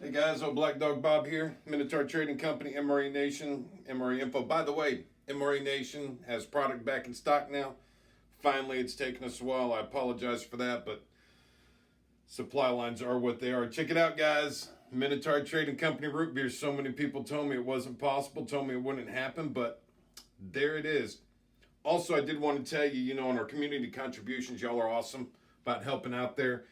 Hey guys, old Black Dog Bob here, Minotaur Trading Company, MRE Nation, MRE Info. By the way, MRE Nation has product back in stock now. Finally, it's taken us a while. I apologize for that, but supply lines are what they are. Check it out, guys. Minotaur Trading Company root beer. So many people told me it wasn't possible, told me it wouldn't happen, but there it is. Also, I did want to tell you, on our community contributions, y'all are awesome about helping out there.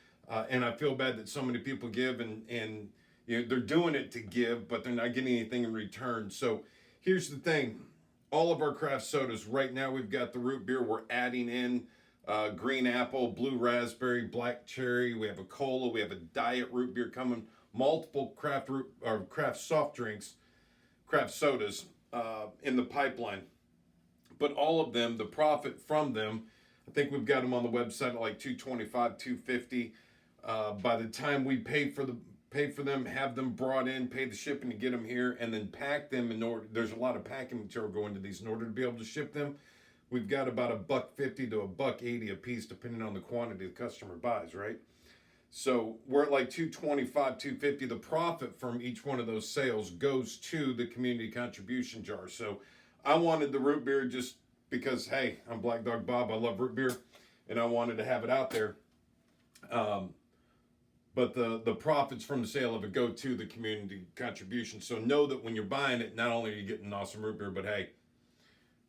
And I feel bad that so many people give and they're doing it to give, but they're not getting anything in return. So here's the thing. All of our craft sodas, right now we've got the root beer. We're adding in green apple, blue raspberry, black cherry. We have a cola. We have a diet root beer coming. Multiple craft soft drinks, craft sodas in the pipeline. But all of them, the profit from them, I think we've got them on the website at like $225, $250. By the time we pay for them, have them brought in, pay the shipping to get them here, and then pack them in order. There's a lot of packing material going to these in order to be able to ship them. We've got about $1.50 to $1.80 a piece, depending on the quantity the customer buys, right? So we're at like $225, $250. The profit from each one of those sales goes to the community contribution jar. So I wanted the root beer just because, hey, I'm Black Dog Bob. I love root beer, and I wanted to have it out there. But the profits from the sale of it go to the community contribution. So know that when you're buying it, not only are you getting an awesome root beer, but hey,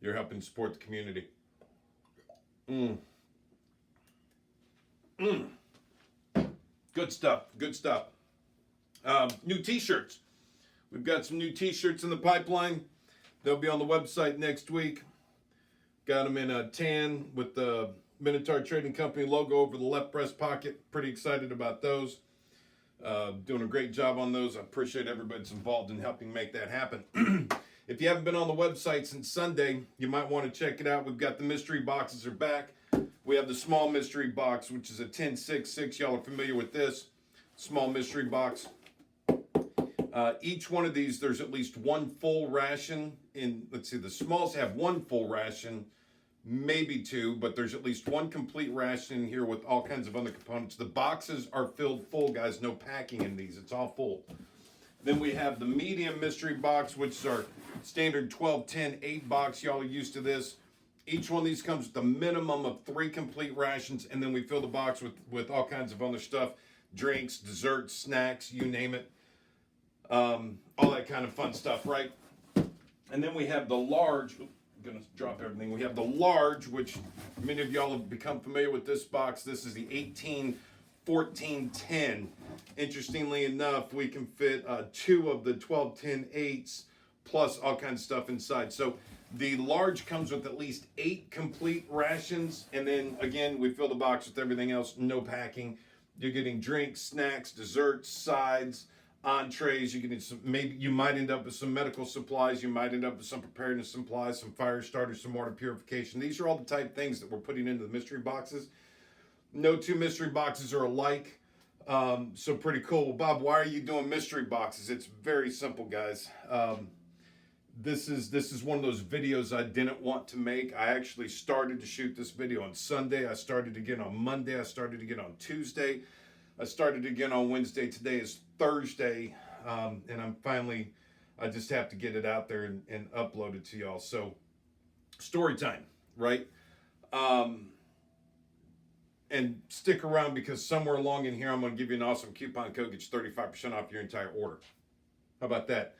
you're helping support the community. Good stuff. Good stuff. New t-shirts. We've got some new t-shirts in the pipeline. They'll be on the website next week. Got them in a tan with the Minotaur Trading Company logo over the left breast pocket. Pretty excited about those. Doing a great job on those. I appreciate everybody that's involved in helping make that happen. If you haven't been on the website since Sunday, you might want to check it out. We've got the mystery boxes are back. We have the small mystery box, which is a 10-6-6. Y'all are familiar with this. Small mystery box. Each one of these, there's at least one full ration in. Let's see, the smalls have one full ration, maybe two, but there's at least one complete ration in here with all kinds of other components. The boxes are filled full, guys. No packing in these. It's all full. Then we have the medium mystery box, which is our standard 12, 10, 8 box. Y'all are used to this. Each one of these comes with a minimum of 3 complete rations, and then we fill the box with all kinds of other stuff, drinks, desserts, snacks, you name it. All that kind of fun stuff, right? And then we have the large. I'm gonna drop everything. We have the large, which many of y'all have become familiar with this box. This is the 18, 14, 10. Interestingly enough, we can fit 2 of the 12, 10, 8s plus all kinds of stuff inside. So the large comes with at least 8 complete rations, and then again we fill the box with everything else. No packing. You're getting drinks, snacks, desserts, sides, entrees. You can maybe you might end up with some medical supplies. You might end up with some preparedness supplies, some fire starters, some water purification. These are all the type things that we're putting into the mystery boxes. No 2 mystery boxes are alike, so pretty cool. Well, Bob, why are you doing mystery boxes? It's very simple, guys. This is one of those videos I didn't want to make. I actually started to shoot this video on Sunday. I started again on Monday. I started again on Tuesday. I started again on Wednesday. Today is Thursday, and I just have to get it out there and upload it to y'all. So, story time, right? And stick around because somewhere along in here, I'm going to give you an awesome coupon code, get you 35% off your entire order. How about that?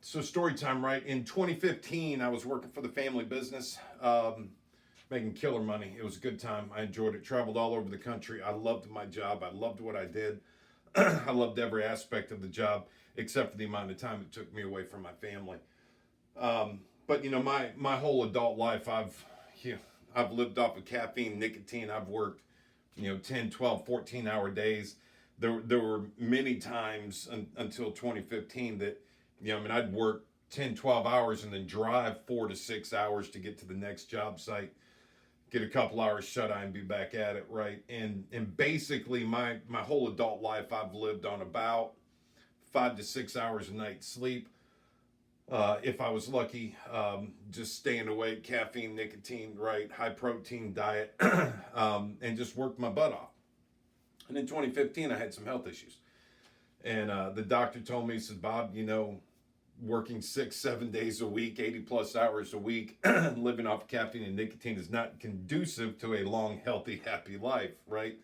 So story time, right? In 2015, I was working for the family business, making killer money. It was a good time. I enjoyed it. Traveled all over the country. I loved my job. I loved what I did. I loved every aspect of the job, except for the amount of time it took me away from my family. But my whole adult life, I've lived off of caffeine, nicotine. I've worked, 10, 12, 14-hour days. There were many times until 2015 that, I'd work 10, 12 hours and then drive 4 to 6 hours to get to the next job site, get a couple hours shut eye and be back at it, right? And basically my whole adult life, I've lived on about 5 to 6 hours a night sleep. If I was lucky, just staying awake, caffeine, nicotine, right? High protein diet, and just worked my butt off. And in 2015, I had some health issues. And the doctor told me, he said, Bob, working 6, 7 days a week, 80 plus hours a week, living off caffeine and nicotine is not conducive to a long, healthy, happy life, right?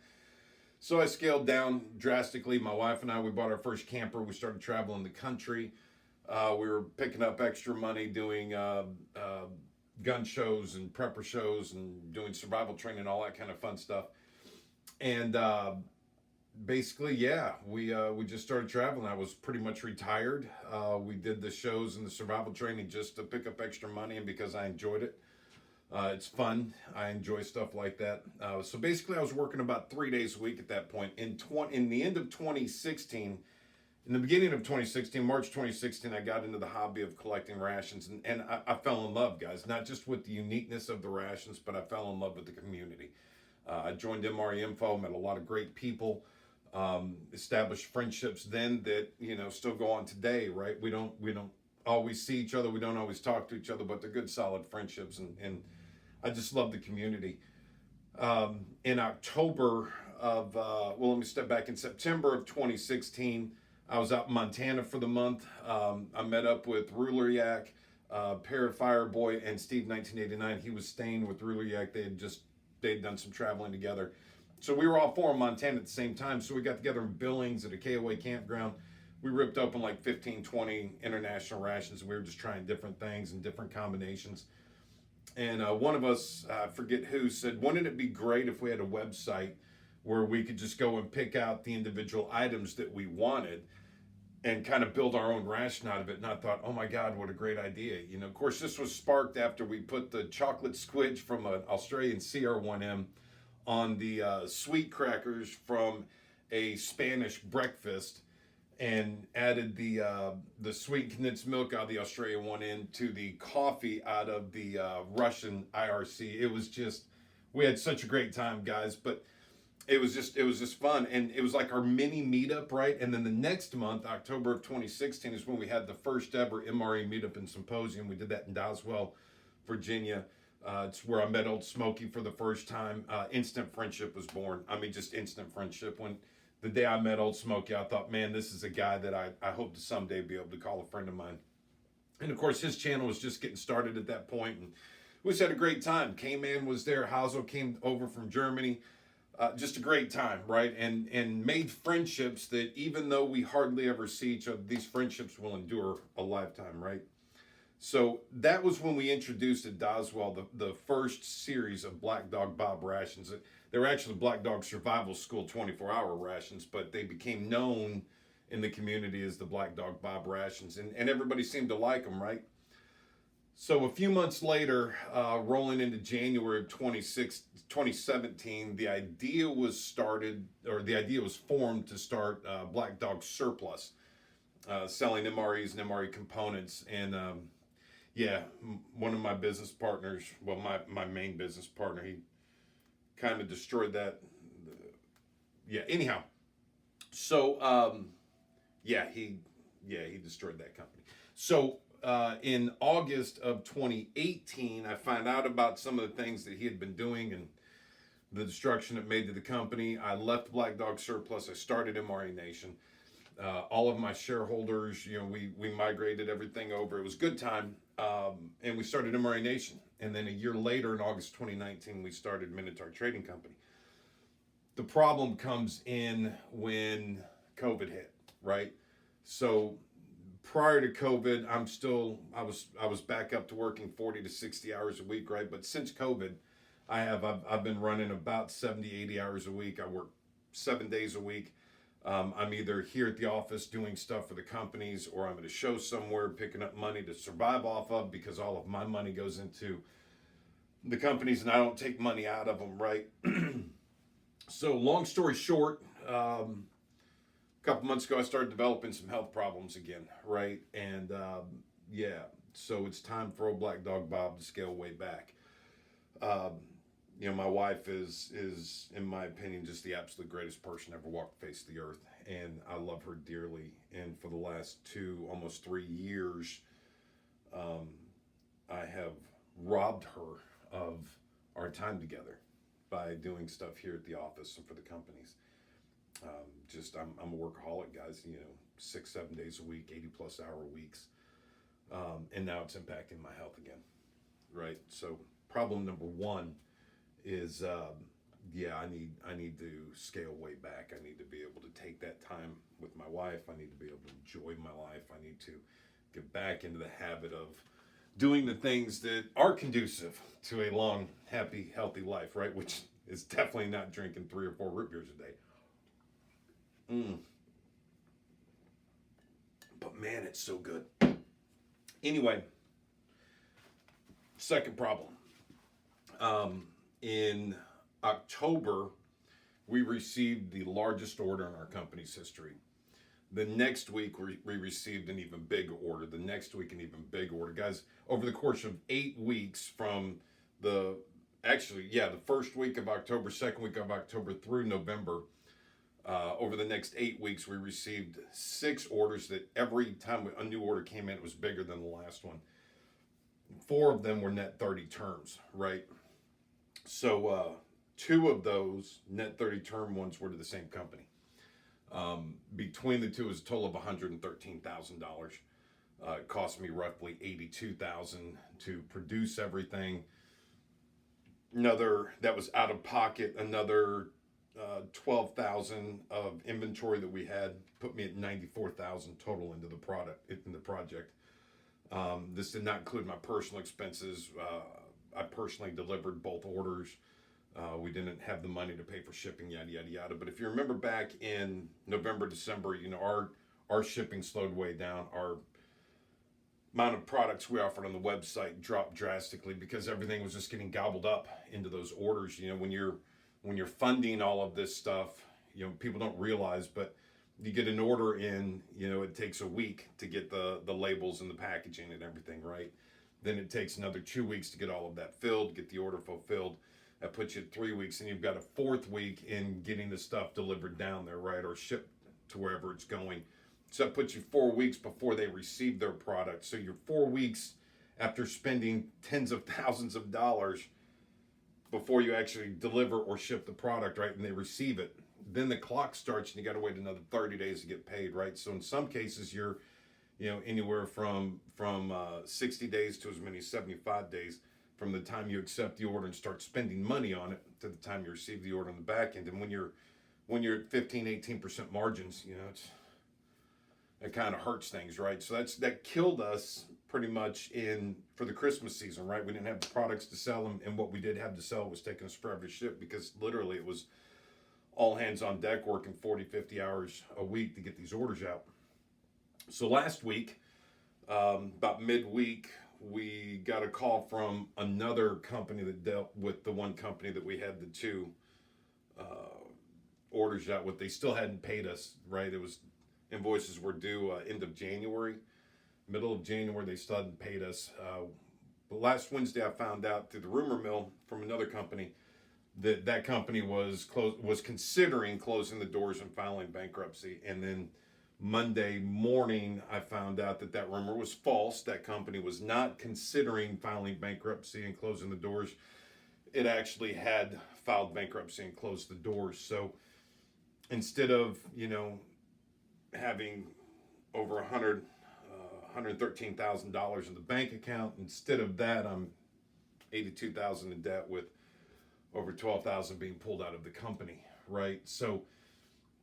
So I scaled down drastically. My wife and I, we bought our first camper. We started traveling the country. We were picking up extra money doing gun shows and prepper shows and doing survival training, all that kind of fun stuff. And basically, yeah, we just started traveling. I was pretty much retired. We did the shows and the survival training just to pick up extra money and because I enjoyed it. It's fun. I enjoy stuff like that. So basically, I was working about 3 days a week at that point. In the end of 2016, in the beginning of 2016, March 2016, I got into the hobby of collecting rations, and I fell in love, guys, not just with the uniqueness of the rations, but I fell in love with the community. I joined MRE Info, met a lot of great people, established friendships then that, still go on today, right? We don't always see each other. We don't always talk to each other, but they're good, solid friendships, and I just love the community. In October of, let me step back. In September of 2016, I was out in Montana for the month. I met up with Ruler Yak, Parrot Fireboy, and Steve 1989. He was staying with Ruler Yak. They'd done some traveling together. So we were all four in Montana at the same time. So we got together in Billings at a KOA campground. We ripped open like 15, 20 international rations. We were just trying different things and different combinations. And one of us, I forget who, said, wouldn't it be great if we had a website where we could just go and pick out the individual items that we wanted and kind of build our own ration out of it? And I thought, oh my God, what a great idea. Of course, this was sparked after we put the chocolate squidge from an Australian CR1M on the sweet crackers from a Spanish breakfast and added the sweet condensed milk out of the Australian one into the coffee out of the Russian IRC. It was just, we had such a great time, guys, but it was just fun. And it was like our mini meetup, right? And then the next month, October of 2016, is when we had the first ever MRE meetup and symposium. We did that in Doswell, Virginia. It's where I met old Smokey for the first time. Instant friendship was born. I mean, just instant friendship. When the day I met old Smokey, I thought, man, this is a guy that I hope to someday be able to call a friend of mine. And of course, his channel was just getting started at that point, and we just had a great time. K-Man was there. Hazel came over from Germany. Just a great time, right? And made friendships that even though we hardly ever see each other, these friendships will endure a lifetime, right? So that was when we introduced at Doswell the first series of Black Dog Bob rations. They were actually Black Dog Survival School 24-hour rations, but they became known in the community as the Black Dog Bob rations, and everybody seemed to like them, right? So a few months later, rolling into January of 2017, the idea was formed to start Black Dog Surplus, selling MREs and MRE components. And one of my business partners, well, my main business partner, he kind of destroyed that. Anyhow. So, he destroyed that company. So, in August of 2018, I found out about some of the things that he had been doing and the destruction it made to the company. I left Black Dog Surplus. I started MRE Nation. All of my shareholders, we migrated everything over. It was a good time. And we started MRE Nation. And then a year later, in August 2019, we started Minotaur Trading Company. The problem comes in when COVID hit, right? So prior to COVID, I was back up to working 40 to 60 hours a week, right? But since COVID, I've been running about 70, 80 hours a week. I work 7 days a week. I'm either here at the office doing stuff for the companies, or I'm at a show somewhere picking up money to survive off of, because all of my money goes into the companies and I don't take money out of them, right? So long story short, a couple months ago, I started developing some health problems again, right? And so it's time for old Black Dog Bob to scale way back. My wife is, in my opinion, just the absolute greatest person ever walked the face of the earth. And I love her dearly. And for the last almost 3 years, I have robbed her of our time together by doing stuff here at the office and for the companies. I'm a workaholic, guys. 6-7 days a week, 80+ hour weeks, and now it's impacting my health again, right? So problem number one is, yeah, I need to scale way back. I need to be able to take that time with my wife. I need to be able to enjoy my life. I need to get back into the habit of doing the things that are conducive to a long, happy, healthy life, right? Which is definitely not drinking 3 or 4 root beers a day. But man, it's so good. Anyway, second problem. In October, we received the largest order in our company's history. The next week, we received an even bigger order. The next week, an even bigger order. Guys, over the course of 8 weeks from the first week of October, second week of October through November, over the next 8 weeks, we received 6 orders that every time a new order came in, it was bigger than the last one. 4 of them were net 30 terms, right? So 2 of those net 30 term ones were to the same company. Between the two, it was a total of $113,000. It cost me roughly $82,000 to produce everything. That was out of pocket. Another $12,000 of inventory that we had put me at $94,000 total into the project. This did not include my personal expenses. I personally delivered both orders. We didn't have the money to pay for shipping, yada, yada, yada. But if you remember back in November, December, our shipping slowed way down. Our amount of products we offered on the website dropped drastically because everything was just getting gobbled up into those orders. When you're funding all of this stuff, people don't realize, but you get an order in, it takes a week to get the labels and the packaging and everything, right? Then it takes another 2 weeks to get all of that filled, get the order fulfilled. That puts you at 3 weeks, and you've got a 4th week in getting the stuff delivered down there, right, or shipped to wherever it's going. So that puts you 4 weeks before they receive their product. So you're 4 weeks after spending tens of thousands of dollars before you actually deliver or ship the product, right, and they receive it. Then the clock starts, and you got to wait another 30 days to get paid, right? So in some cases, you're anywhere from 60 days to as many as 75 days from the time you accept the order and start spending money on it to the time you receive the order on the back end. And when you're at 15-18% margins, it kind of hurts things, right? So that killed us pretty much for the Christmas season, right? We didn't have the products to sell them, and what we did have to sell was taking us forever to ship because literally it was all hands on deck working 40-50 hours a week to get these orders out. So last week, about midweek, we got a call from another company that dealt with the one company that we had the 2 orders out with. They still hadn't paid us, right? It was invoices were due end of January. Middle of January, they still hadn't paid us. But last Wednesday, I found out through the rumor mill from another company that company was considering closing the doors and filing bankruptcy. And then Monday morning, I found out that rumor was false. That company was not considering filing bankruptcy and closing the doors. It actually had filed bankruptcy and closed the doors. So instead of, having over $113,000 in the bank account, instead of that, I'm $82,000 in debt with over $12,000 being pulled out of the company, right? So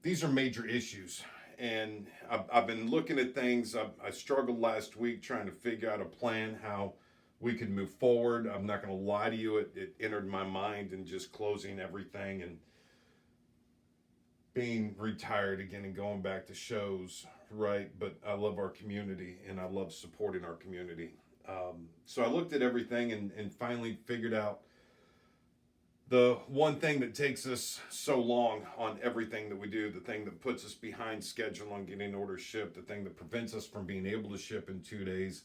these are major issues. And I've been looking at things. I struggled last week trying to figure out a plan how we could move forward. I'm not going to lie to you. It entered my mind and just closing everything and being retired again and going back to shows, right? But I love our community and I love supporting our community. So I looked at everything and finally figured out the one thing that takes us so long on everything that we do, the thing that puts us behind schedule on getting orders shipped, the thing that prevents us from being able to ship in 2 days,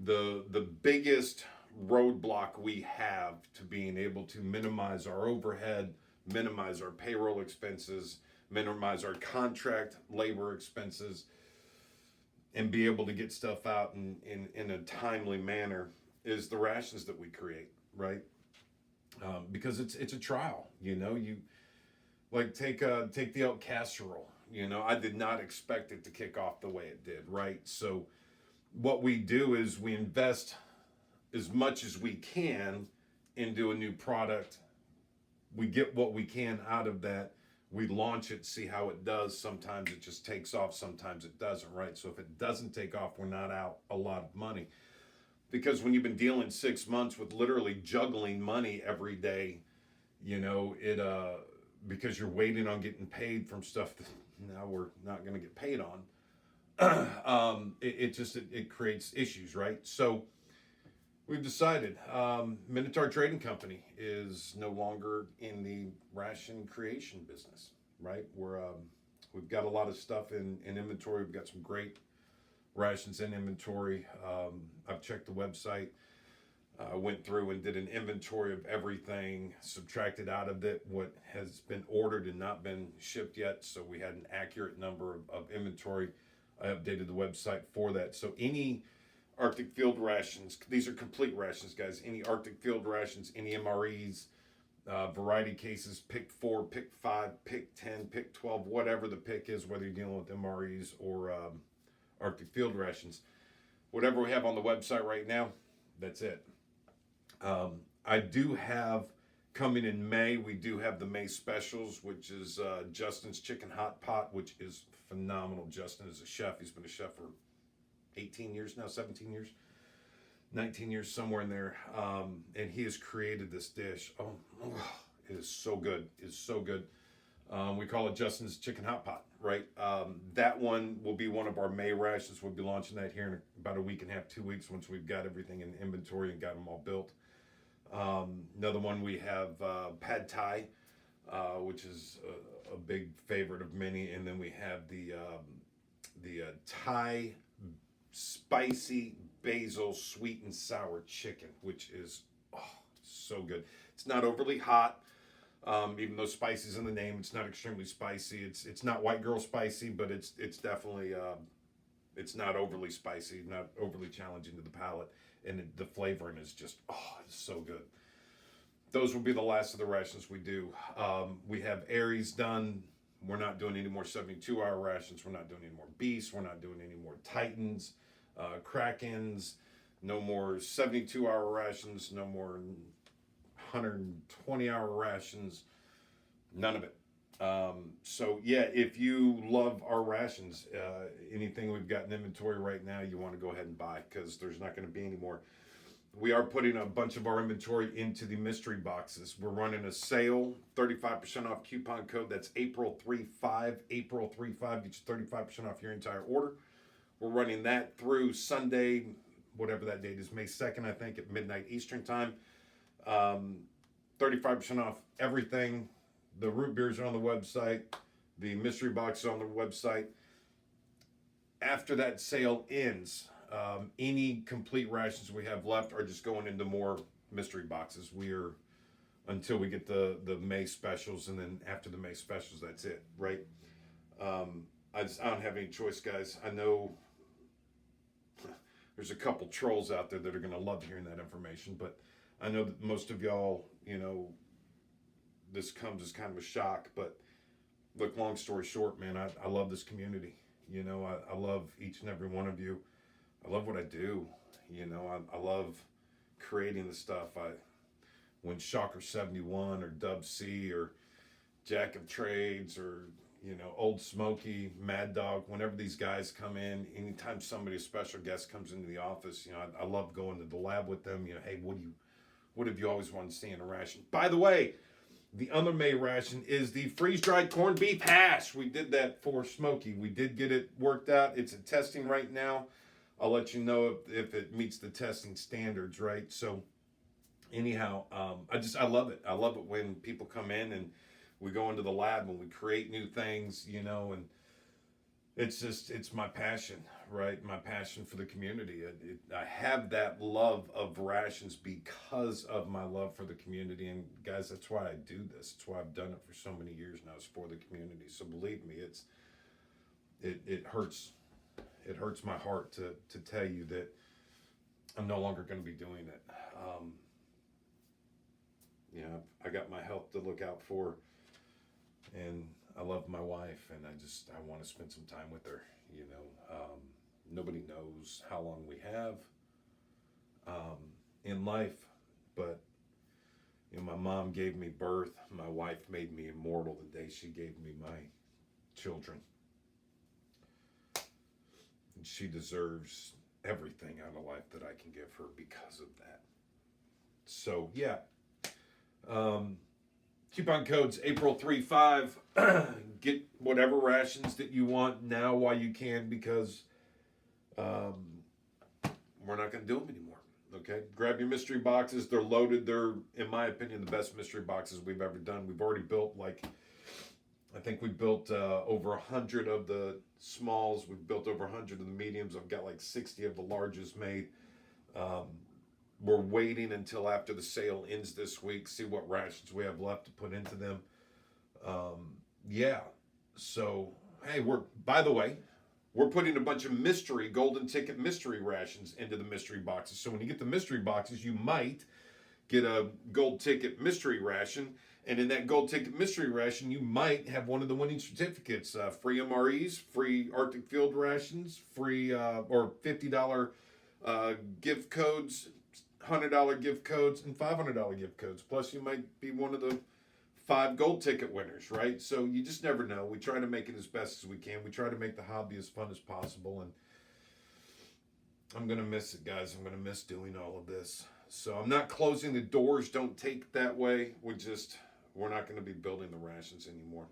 the biggest roadblock we have to being able to minimize our overhead, minimize our payroll expenses, minimize our contract labor expenses, and be able to get stuff out in a timely manner is the rations that we create, right? Because it's a trial, you like take the elk casserole. I did not expect it to kick off the way it did, right? So what we do is we invest as much as we can into a new product. We get what we can out of that. We launch it, see how it does. Sometimes it just takes off, sometimes it doesn't, right? So if it doesn't take off, we're not out a lot of money. Because when you've been dealing 6 months with literally juggling money every day, because you're waiting on getting paid from stuff that now we're not going to get paid on, it creates issues, right? So we've decided Minotaur Trading Company is no longer in the ration creation business, right? We've got a lot of stuff in inventory. We've got some great rations in inventory. I've checked the website. Went through and did an inventory of everything, subtracted out of it what has been ordered and not been shipped yet, so we had an accurate number of inventory. I updated the website for that. So any Arctic field rations, these are complete rations, guys. Any Arctic field rations, any MREs, variety cases, pick 4, pick 5, pick 10, pick 12, whatever the pick is, whether you're dealing with MREs or Arctic field rations. Whatever we have on the website right now, that's it. I do have coming in May, we do have the May specials, which is Justin's Chicken Hot Pot, which is phenomenal. Justin is a chef. He's been a chef for 18 years now, 17 years, 19 years, somewhere in there. And he has created this dish. Oh, it is so good. It is so good. We call it Justin's Chicken Hot Pot, right? That one will be one of our May rations. We'll be launching that here in about a week and a half, 2 weeks, once we've got everything in inventory and got them all built. Another one we have Pad Thai, which is a big favorite of many, and then we have the Thai spicy basil sweet and sour chicken, which is so good. It's not overly hot. Even though spicy's in the name, it's not extremely spicy. It's not white girl spicy, but it's definitely it's not overly spicy, not overly challenging to the palate, and the flavoring is just it's so good. Those will be the last of the rations we do. We have Aries done. We're not doing any more 72-hour rations. We're not doing any more Beasts. We're not doing any more Titans, Krakens. No more 72-hour rations. No more 120-hour rations. None of it. So yeah, if you love our rations, anything we've got in inventory right now, you want to go ahead and buy, because there's not going to be any more. We are putting a bunch of our inventory into the mystery boxes. We're running a sale, 35% off coupon code. That's April 35. April 35 gets you 35% off your entire order. We're running that through Sunday, whatever that date is, May 2nd, I think, at midnight Eastern time. 35% off everything. The root beers are on the website. The mystery box is on the website. After that sale ends, any complete rations we have left are just going into more mystery boxes. Until we get the May specials, and then after the May specials, that's it, right? I don't have any choice, guys. I know there's a couple trolls out there that are going to love hearing that information, but I know that most of y'all, this comes as kind of a shock, but look, long story short, man, I love this community. I love each and every one of you. I love what I do. I love creating the stuff. When Shocker 71 or Dub C or Jack of Trades or, Old Smoky, Mad Dog, whenever these guys come in, anytime a special guest comes into the office, I love going to the lab with them. Hey, what have you always wanted to see in a ration? By the way, the other May ration is the freeze-dried corned beef hash. We did that for Smokey. We did get it worked out. It's in testing right now. I'll let you know if it meets the testing standards, right? So anyhow, I love it. I love it when people come in and we go into the lab and we create new things, and it's my passion, right? My passion for the community. I have that love of rations because of my love for the community. And guys, that's why I do this. It's why I've done it for so many years now, is for the community. So believe me, it hurts. It hurts my heart to tell you that I'm no longer going to be doing it. I got my health to look out for, and I love my wife, and I want to spend some time with her. Nobody knows how long we have in life, but my mom gave me birth. My wife made me immortal the day she gave me my children. And she deserves everything out of life that I can give her because of that. So, yeah. Coupon codes April 3-5. Get whatever rations that you want now while you can, because we're not going to do them anymore. Okay? Grab your mystery boxes. They're loaded. They're, in my opinion, the best mystery boxes we've ever done. We've already built, I think we built over 100 of the smalls. We've built over 100 of the mediums. I've got 60 of the larges made. We're waiting until after the sale ends this week, see what rations we have left to put into them. Yeah. So, hey, by the way, we're putting a bunch of mystery, golden ticket mystery rations into the mystery boxes. So when you get the mystery boxes, you might get a gold ticket mystery ration. And in that gold ticket mystery ration, you might have one of the winning certificates. Free MREs, free Arctic Field rations, free or $50 gift codes, $100 gift codes, and $500 gift codes. Plus, you might be one of the 5 gold ticket winners, right? So you just never know. We try to make it as best as we can. We try to make the hobby as fun as possible. And I'm going to miss it, guys. I'm going to miss doing all of this. So I'm not closing the doors. Don't take that way. We're not going to be building the rations anymore.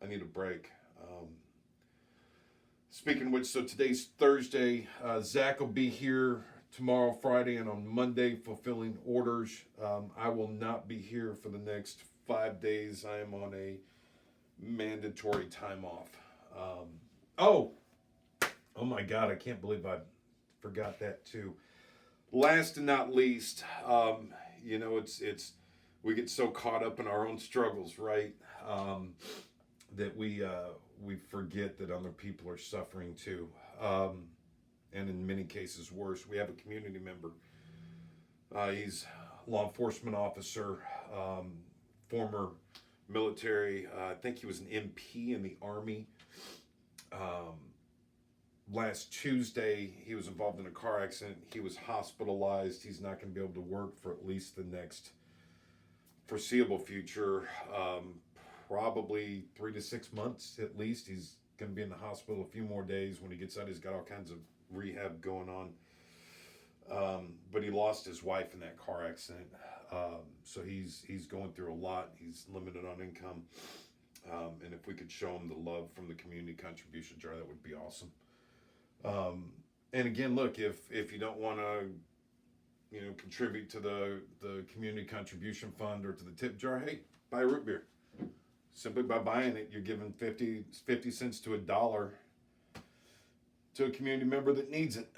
I need a break. Speaking of which, so today's Thursday. Zach will be here tomorrow, Friday, and on Monday fulfilling orders. I will not be here for the next 5 days. I am on a mandatory time off. Oh my God, I can't believe I forgot that too. Last and not least, it's we get so caught up in our own struggles, right? That we forget that other people are suffering too. And in many cases worse. We have a community member. He's a law enforcement officer, former military. I think he was an MP in the Army. Last Tuesday, he was involved in a car accident. He was hospitalized. He's not going to be able to work for at least the next foreseeable future. Probably 3 to 6 months at least. He's going to be in the hospital a few more days. When he gets out, he's got all kinds of rehab going on. But he lost his wife in that car accident. So he's going through a lot. He's limited on income. And if we could show him the love from the community contribution jar, that would be awesome. And again, look, if you don't want to, contribute to the community contribution fund or to the tip jar, hey, buy a root beer. Simply by buying it, you're giving 50 cents to $1 to a community member that needs it.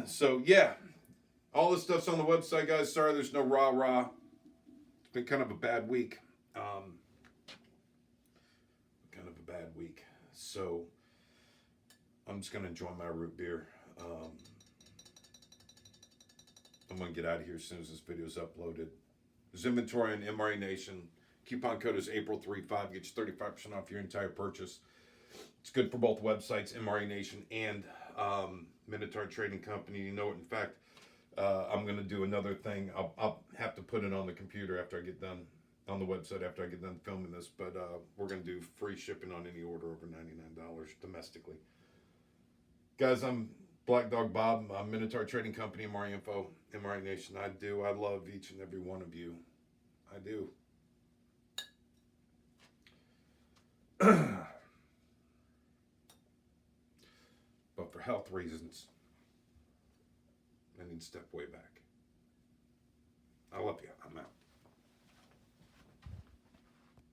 So yeah, all this stuff's on the website, guys. Sorry, there's no rah-rah. It's been kind of a bad week. So I'm just going to enjoy my root beer. I'm going to get out of here as soon as this video is uploaded. There's inventory on MRA Nation. Coupon code is April35. Get you 35% off your entire purchase. It's good for both websites, MRA Nation and Minotaur Trading Company. In fact, I'm going to do another thing. I'll have to put it on the computer after I get done, on the website after I get done filming this. But we're going to do free shipping on any order over $99 domestically. Guys, I'm Black Dog Bob. I'm Minotaur Trading Company, MRA Info, MRA Nation. I love each and every one of you. I do. But for health reasons, I need to step way back. I love you. I'm out.